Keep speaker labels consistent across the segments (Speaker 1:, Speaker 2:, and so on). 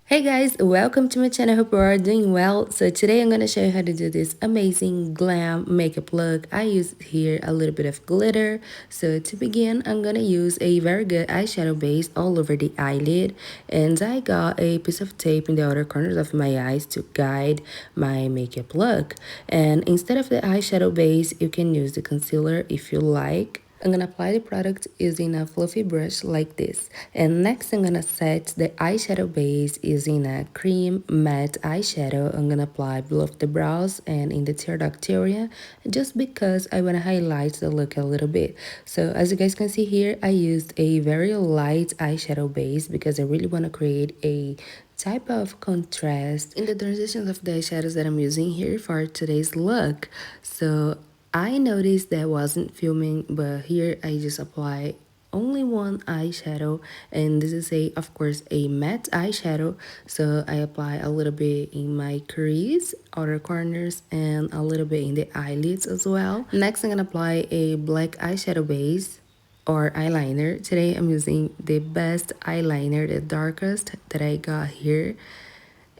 Speaker 1: Hey guys, welcome to my channel. Hope you are doing well. So today I'm going to show you how to do this amazing glam makeup look. I use here a little bit of glitter. So to begin, I'm going to use a very good eyeshadow base all over the eyelid. And I got a piece of tape in the outer corners of my eyes to guide my makeup look. And instead of the eyeshadow base, you can use the concealer if you like. I'm gonna apply the product using a fluffy brush like this. And next I'm gonna set the eyeshadow base using a cream matte eyeshadow. I'm gonna apply below the brows and in the tear duct area just because I wanna highlight the look a little bit. So as you guys can see here, I used a very light eyeshadow base because I really wanna create a type of contrast in the transitions of the eyeshadows that I'm using here for today's look. So I noticed that I wasn't filming, but here I just apply only one eyeshadow, and this is of course a matte eyeshadow. So I apply a little bit in my crease, outer corners, and a little bit in the eyelids as well. Next I'm gonna apply a black eyeshadow base or eyeliner. Today I'm using the best eyeliner, the darkest that I got here,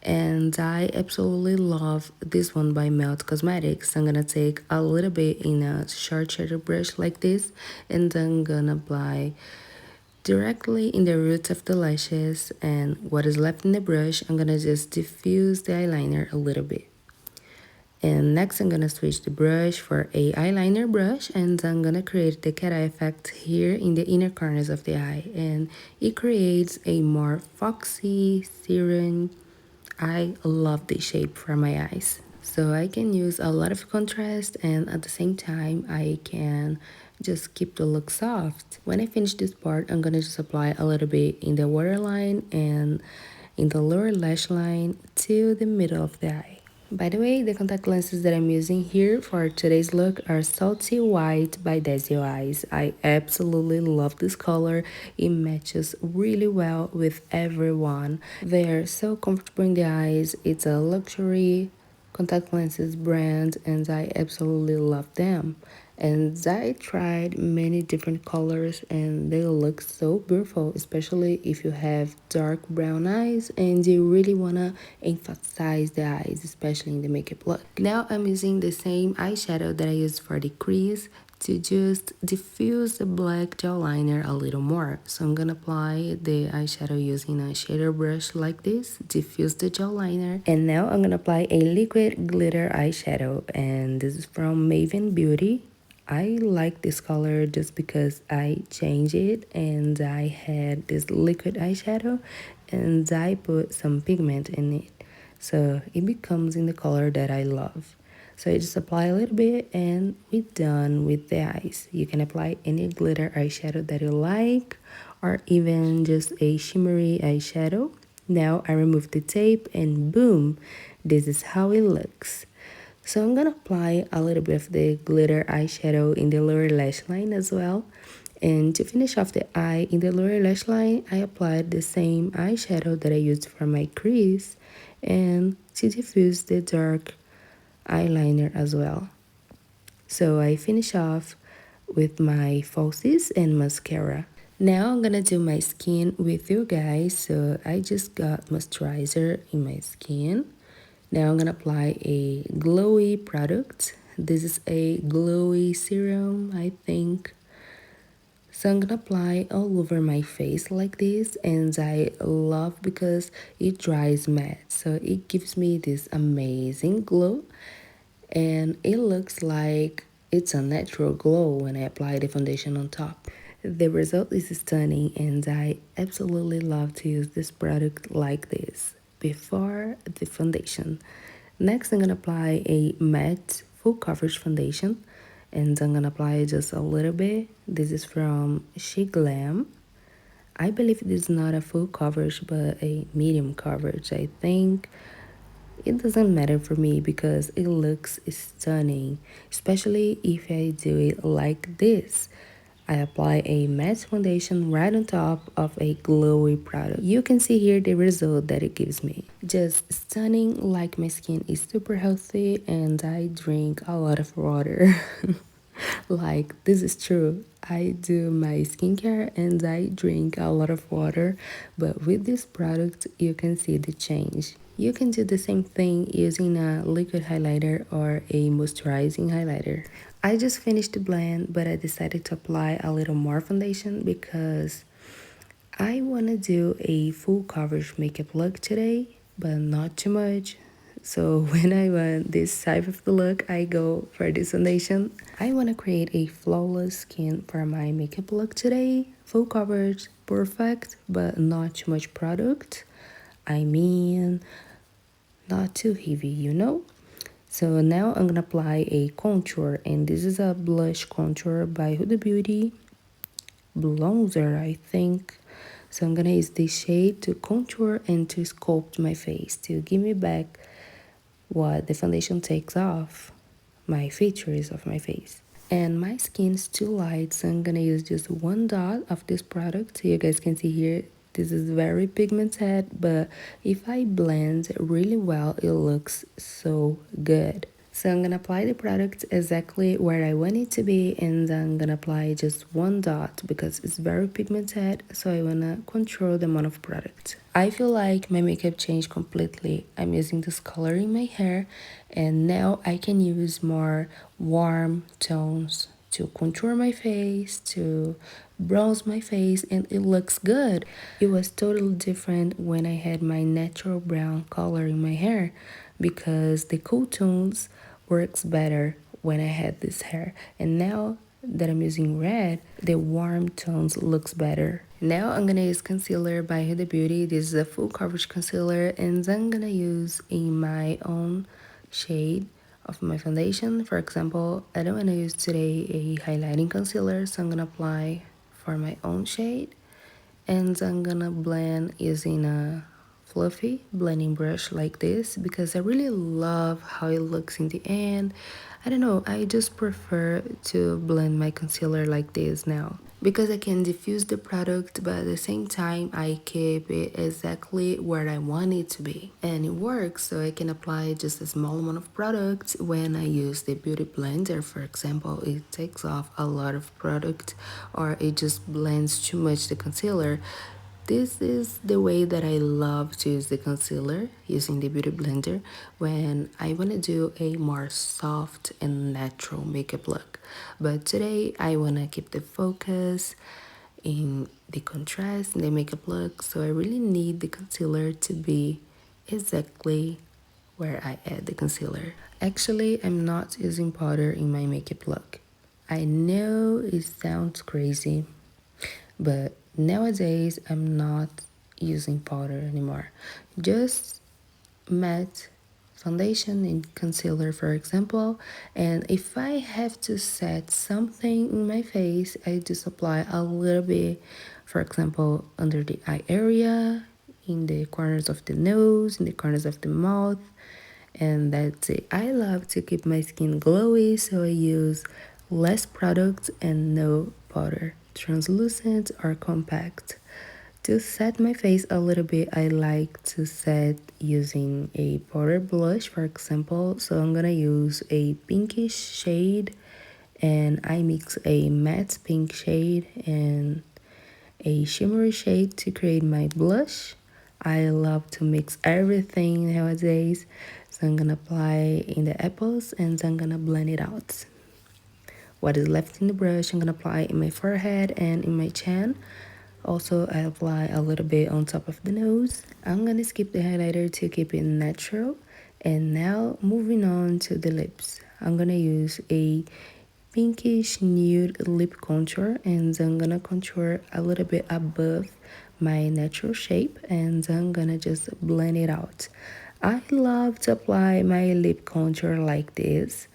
Speaker 1: and I absolutely love this one by Melt Cosmetics. I'm gonna take a little bit in a short shader brush like this, and then gonna apply directly in the roots of the lashes, and what is left in the brush I'm gonna just diffuse the eyeliner a little bit. And next I'm gonna switch the brush for a eyeliner brush, and I'm gonna create the cat eye effect here in the inner corners of the eye, and it creates a more foxy serum. I love this shape for my eyes. So I can use a lot of contrast, and at the same time I can just keep the look soft. When I finish this part, I'm gonna just apply a little bit in the waterline and in the lower lash line to the middle of the eye. By the way, the contact lenses that I'm using here for today's look are Salty White by Desio Eyes. I absolutely love this color. It matches really well with everyone. They're so comfortable in the eyes. It's a luxury contact lenses brand, and I absolutely love them. And I tried many different colors and they look so beautiful, especially if you have dark brown eyes and you really want to emphasize the eyes, especially in the makeup look. Now I'm using the same eyeshadow that I used for the crease to just diffuse the black gel liner a little more. So I'm gonna apply the eyeshadow using a shader brush like this, diffuse the gel liner, and now I'm gonna apply a liquid glitter eyeshadow, and this is from Maven Beauty. I like this color just because I changed it and I had this liquid eyeshadow and I put some pigment in it, so it becomes in the color that I love. So I just apply a little bit and we're done with the eyes. You can apply any glitter eyeshadow that you like, or even just a shimmery eyeshadow. Now I remove the tape and boom, this is how it looks. So I'm gonna apply a little bit of the glitter eyeshadow in the lower lash line as well. And to finish off the eye in the lower lash line, I applied the same eyeshadow that I used for my crease and to diffuse the dark eyeliner as well. So I finish off with my falsies and mascara. Now I'm gonna do my skin with you guys. So I just got moisturizer in my skin. Now I'm gonna apply a glowy product. This is a glowy serum, I think. So I'm gonna apply all over my face like this, and I love because it dries matte, so it gives me this amazing glow, and it looks like it's a natural glow when I apply the foundation on top. The result is stunning, and I absolutely love to use this product like this before the foundation. Next, I'm gonna apply a matte full coverage foundation, and I'm gonna apply just a little bit. This is from Glam. I believe it is not a full coverage but a medium coverage. I think it doesn't matter for me because it looks stunning, especially if I do it like this. I apply a matte foundation right on top of a glowy product. You can see here the result that it gives me. Just stunning, like my skin is super healthy and I drink a lot of water. Like, this is true. I do my skincare and I drink a lot of water, but with this product, you can see the change. You can do the same thing using a liquid highlighter or a moisturizing highlighter. I just finished the blend, but I decided to apply a little more foundation because I want to do a full coverage makeup look today, but not too much. So when I want this type of the look, I go for this foundation. I want to create a flawless skin for my makeup look today. Full coverage, perfect, but not too much product. I mean, not too heavy, you know? So now I'm gonna apply a contour, and this is a blush contour by Huda Beauty. Bronzer, I think. So I'm gonna use this shade to contour and to sculpt my face to give me back what the foundation takes off, my features of my face. And my skin's too light, so I'm gonna use just one dot of this product. So you guys can see here, this is very pigmented, but if I blend really well, it looks so good. So I'm gonna apply the product exactly where I want it to be, and I'm gonna apply just one dot because it's very pigmented, so I wanna control the amount of product. I feel like my makeup changed completely. I'm using this color in my hair, and now I can use more warm tones to contour my face, to bronze my face, and it looks good. It was totally different when I had my natural brown color in my hair because the cool tones works better when I had this hair, and now that I'm using red, the warm tones looks better. Now I'm gonna use concealer by Huda Beauty. This is a full coverage concealer, and I'm gonna use in my own shade of my foundation. For example, I don't want to use today a highlighting concealer, so I'm gonna apply for my own shade, and I'm gonna blend using a fluffy blending brush like this because I really love how it looks in the end. I don't know, I just prefer to blend my concealer like this now because I can diffuse the product, but at the same time I keep it exactly where I want it to be, and it works. So I can apply just a small amount of product. When I use the beauty blender, for example, it takes off a lot of product, or it just blends too much the concealer. This is the way that I love to use the concealer using the beauty blender when I want to do a more soft and natural makeup look. But today I want to keep the focus in the contrast in the makeup look, so I really need the concealer to be exactly where I add the concealer. Actually, I'm not using powder in my makeup look. I know it sounds crazy, but nowadays I'm not using powder anymore. Just matte foundation and concealer, for example. And if I have to set something in my face, I just apply a little bit, for example, under the eye area, in the corners of the nose, in the corners of the mouth, and that's it. I love to keep my skin glowy, so I use less product and no powder, translucent or compact. To set my face a little bit, I like to set using a powder blush, for example. So I'm gonna use a pinkish shade, and I mix a matte pink shade and a shimmery shade to create my blush. I love to mix everything nowadays. So I'm gonna apply in the apples and I'm gonna blend it out. What is left in the brush, I'm gonna apply in my forehead and in my chin. Also, I apply a little bit on top of the nose. I'm gonna skip the highlighter to keep it natural. And now moving on to the lips. I'm gonna use a pinkish nude lip contour, and I'm gonna contour a little bit above my natural shape, and I'm gonna just blend it out. I love to apply my lip contour like this.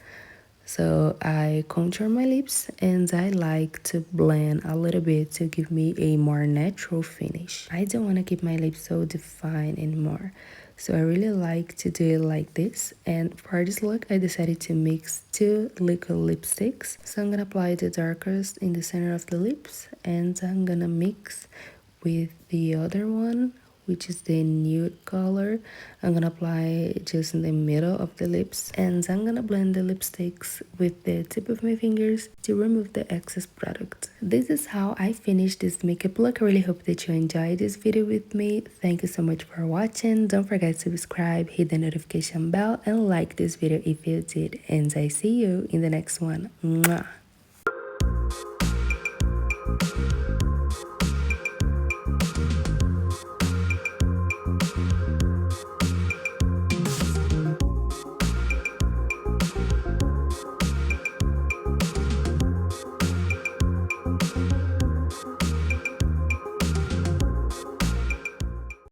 Speaker 1: So I contour my lips and I like to blend a little bit to give me a more natural finish. I don't want to keep my lips so defined anymore. So I really like to do it like this. And for this look, I decided to mix two liquid lipsticks. So I'm going to apply the darkest in the center of the lips, and I'm going to mix with the other one which is the nude color. I'm gonna apply just in the middle of the lips, and I'm gonna blend the lipsticks with the tip of my fingers to remove the excess product. This is how I finished this makeup look. I really hope that you enjoyed this video with me. Thank you so much for watching. Don't forget to subscribe, hit the notification bell, and like this video if you did. And I see you in the next one. Mwah.